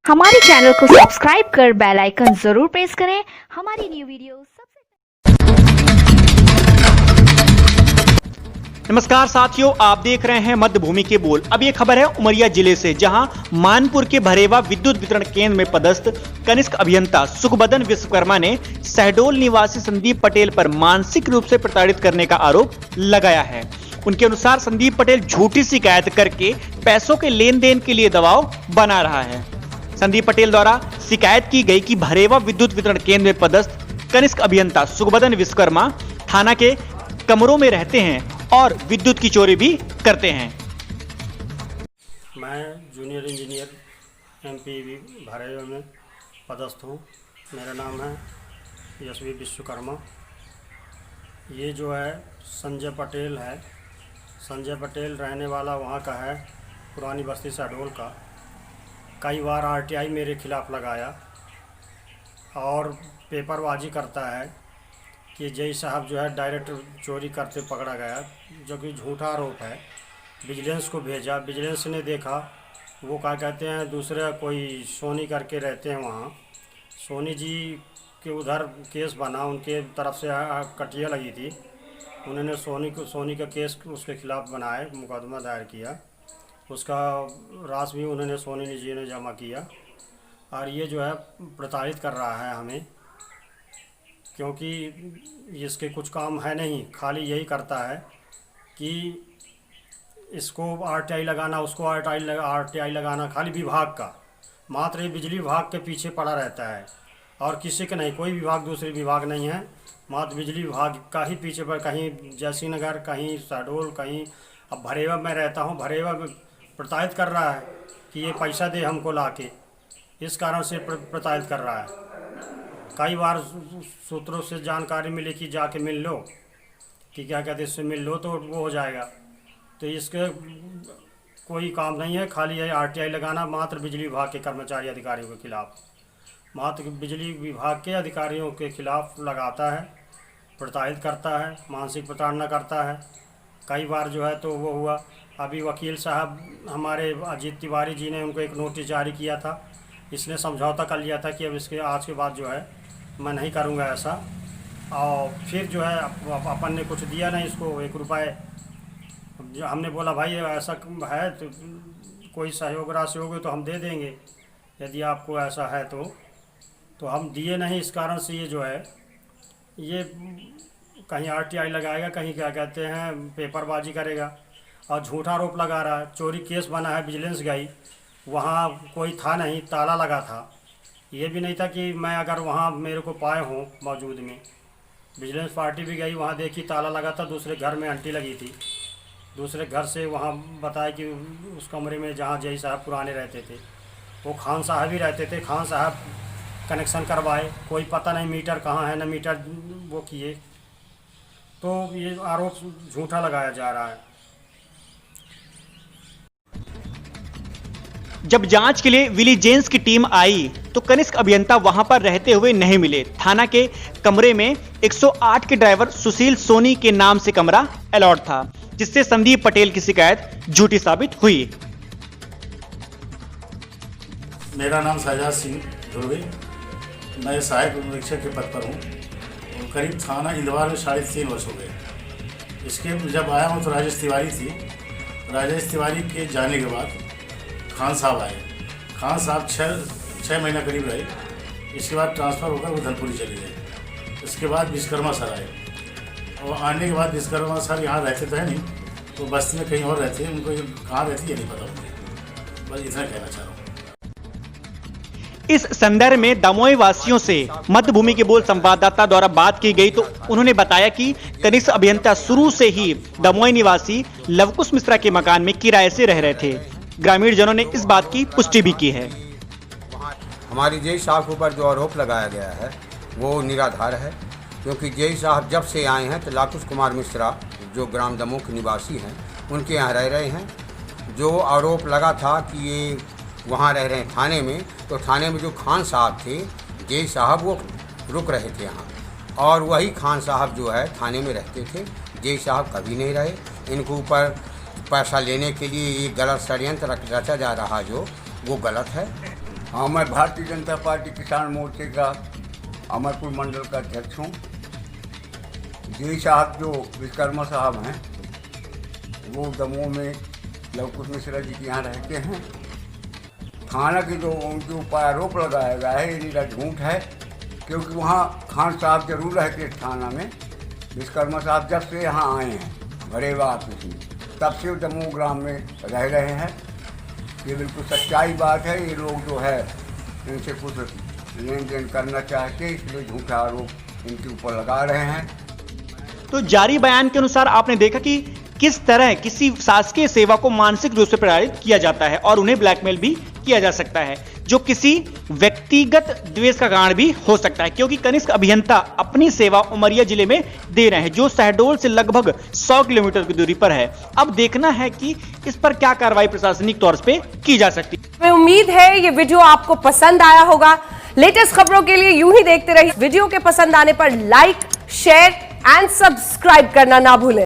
हमारे चैनल को सब्सक्राइब कर बेल आइकन जरूर प्रेस करें हमारी न्यू वीडियो सबसे। नमस्कार साथियों, आप देख रहे हैं मध्य भूमि के बोल। अब ये खबर है उमरिया जिले से, जहां मानपुर के भरेवा विद्युत वितरण केंद्र में पदस्थ कनिष्क अभियंता सुखबदन विश्वकर्मा ने शहडोल निवासी संदीप पटेल पर मानसिक रूप से प्रताड़ित करने का आरोप लगाया है। उनके अनुसार संदीप पटेल झूठी शिकायत करके पैसों के लेन देन के लिए दबाव बना रहा है। संदीप पटेल द्वारा शिकायत की गई कि भरेवा विद्युत वितरण केंद्र में पदस्थ कनिष्क अभियंता सुखबदन विश्वकर्मा थाना के कमरों में रहते हैं और विद्युत की चोरी भी करते हैं। मैं जूनियर इंजीनियर एमपीवी भरेवा में पदस्थ हूँ। मेरा नाम है यशवी विश्वकर्मा। ये जो है संजय पटेल है। संजय पटेल रहने वाला वहाँ का है, पुरानी बस्ती शहडोल का। कई बार आरटीआई मेरे खिलाफ़ लगाया और पेपरबाजी करता है कि जय साहब जो है डायरेक्ट चोरी करते पकड़ा गया, जो कि झूठा आरोप है। विजिलेंस को भेजा, विजिलेंस ने देखा, वो क्या कहते हैं दूसरे कोई सोनी करके रहते हैं वहाँ, सोनी जी के उधर केस बना, उनके तरफ से कटिया लगी थी, उन्होंने सोनी का केस उसके खिलाफ़ बनाए, मुकदमा दायर किया, उसका राशि भी उन्होंने सोनी जी ने जमा किया। और ये जो है प्रताड़ित कर रहा है हमें, क्योंकि इसके कुछ काम है नहीं, खाली यही करता है कि इसको आरटीआई लगाना, उसको आरटीआई लगाना, खाली विभाग का, मात्र बिजली विभाग के पीछे पड़ा रहता है और किसी का नहीं, कोई विभाग दूसरे विभाग नहीं है, मात्र बिजली विभाग का ही पीछे पर, कहीं जयसिंह नगर, कहीं शहडोल, कहीं अब भरेवा में रहता हूँ, भरेवा में प्रताड़ित कर रहा है कि ये पैसा दे हमको लाके, इस कारण से प्रताड़ित कर रहा है। कई बार सूत्रों से जानकारी मिली कि जाके मिल लो, कि क्या कहते इससे मिल लो तो वो हो जाएगा। तो इसके कोई काम नहीं है, खाली है आरटीआई लगाना, मात्र बिजली विभाग के कर्मचारी अधिकारियों के खिलाफ, मात्र बिजली विभाग के अधिकारियों के खिलाफ लगाता है, प्रताड़ित करता है, मानसिक प्रताड़ना करता है। कई बार जो है तो वो हुआ, अभी वकील साहब हमारे अजीत तिवारी जी ने उनको एक नोटिस जारी किया था, इसने समझौता कर लिया था कि अब इसके आज के बाद जो है मैं नहीं करूँगा ऐसा। और फिर जो है अपन ने कुछ दिया नहीं इसको, 1 रुपये। हमने बोला भाई ऐसा है तो कोई सहयोग राशि होगी तो हम दे देंगे, यदि आपको ऐसा है तो हम दिए नहीं। इस कारण से ये जो है ये कहीं आरटीआई लगाएगा, कहीं क्या कहते हैं पेपरबाजी करेगा और झूठा आरोप लगा रहा है। चोरी केस बना है, विजिलेंस गई, वहाँ कोई था नहीं, ताला लगा था। ये भी नहीं था कि मैं अगर वहाँ मेरे को पाए हों मौजूद में, विजिलेंस पार्टी भी गई, वहाँ देखी ताला लगा था, दूसरे घर में आंटी लगी थी, दूसरे घर से वहाँ बताया कि उस कमरे में जहाँ जय साहब पुराने रहते थे वो खान साहब ही रहते थे, खान साहब कनेक्शन करवाए, कोई पता नहीं मीटर कहाँ है, न मीटर वो किए। तो ये आरोप झूठा लगाया जा रहा है। जब जांच के लिए विजिलेंस की टीम आई तो कनिष्क अभियंता वहां पर रहते हुए नहीं मिले। थाना के कमरे में 108 के ड्राइवर सुशील सोनी के नाम से कमरा अलॉट था, जिससे संदीप पटेल की शिकायत झूठी साबित हुई। मेरा नाम साजाद सिंह ध्रुवे, मैं सहायक निरीक्षक के पद पर हूँ। करीब थाना इंदवार में 3.5 वर्ष हो गए। इसके जब आया हूँ तो राजेश तिवारी थी। राजेश तिवारी के जाने के बाद खान साहब आए। खान साहब 6 महीना करीब रहे। इसके बाद ट्रांसफ़र होकर वो धनपुरी चले गए। इसके बाद विश्वकर्मा सर आए और आने के बाद विश्वकर्मा सर यहाँ रहते तो है नहीं, तो बस्ती में कहीं और रहते हैं, उनको कहाँ रहती है नहीं पता मुझे। बस इतना कहना चाह रहा हूँ। इस संदर्भ में दमोई वासियों से मध्य भूमि के बोल संवाददाता द्वारा बात की गई तो उन्होंने बताया कि कनिष्क अभियंता शुरू से ही दमोई निवासी लवकुश मिश्रा के मकान में किराए से रह रहे थे। ग्रामीण जनों ने इस बात की पुष्टि भी की है। हमारी जय साहब के ऊपर जो आरोप लगाया गया है वो निराधार है, क्योंकि जय साहब जब से आए हैं तो लवकुश कुमार मिश्रा जो ग्राम दमोह के निवासी हैं उनके यहाँ रह रहे हैं। जो आरोप लगा था कि ये वहाँ रह रहे हैं थाने में, तो थाने में जो खान साहब थे जय साहब वो रुक रहे थे यहाँ, और वही खान साहब जो है थाने में रहते थे। जय साहब कभी नहीं रहे। इनके ऊपर पैसा लेने के लिए ये गलत षड्यंत्र रचा जा रहा जो वो गलत है। हाँ, मैं भारतीय जनता पार्टी किसान मोर्चे का अमरपुर मंडल का अध्यक्ष हूँ। जी साहब जो विश्वकर्मा साहब हैं वो दमोह में लवकुश मिश्रा जी के यहाँ रहते हैं। थाना की जो उनके ऊपर आरोप लगाया गया है ये निरा झूठ है, क्योंकि वहाँ खान साहब जरूर रहते थाना में। विश्वकर्मा साहब जब से यहाँ आए हैं भरेवा ऑफिस में तब से दमोह ग्राम में रह रहे हैं। ये बिल्कुल सच्चाई बात है। ये लोग जो है इनसे कुछ लेन देन करना चाहते हैं, इसलिए झूठा आरोप इनके ऊपर लगा रहे हैं। तो जारी बयान के अनुसार आपने देखा कि किस तरह किसी शासकीय सेवा को मानसिक रूप से प्रताड़ित किया जाता है और उन्हें ब्लैकमेल भी किया जा सकता है, जो किसी व्यक्तिगत द्वेष का कारण भी हो सकता है, क्योंकि कनिष्क अभियंता अपनी सेवा उमरिया जिले में दे रहे हैं, जो शहडोल से लगभग 100 किलोमीटर की दूरी पर है। अब देखना है कि इस पर क्या कार्रवाई प्रशासनिक तौर पे की जा सकती है। हमें उम्मीद है ये वीडियो आपको पसंद आया होगा। लेटेस्ट खबरों के लिए यूं ही देखते रहिए। वीडियो के पसंद आने पर लाइक, शेयर एंड सब्सक्राइब करना ना भूलें।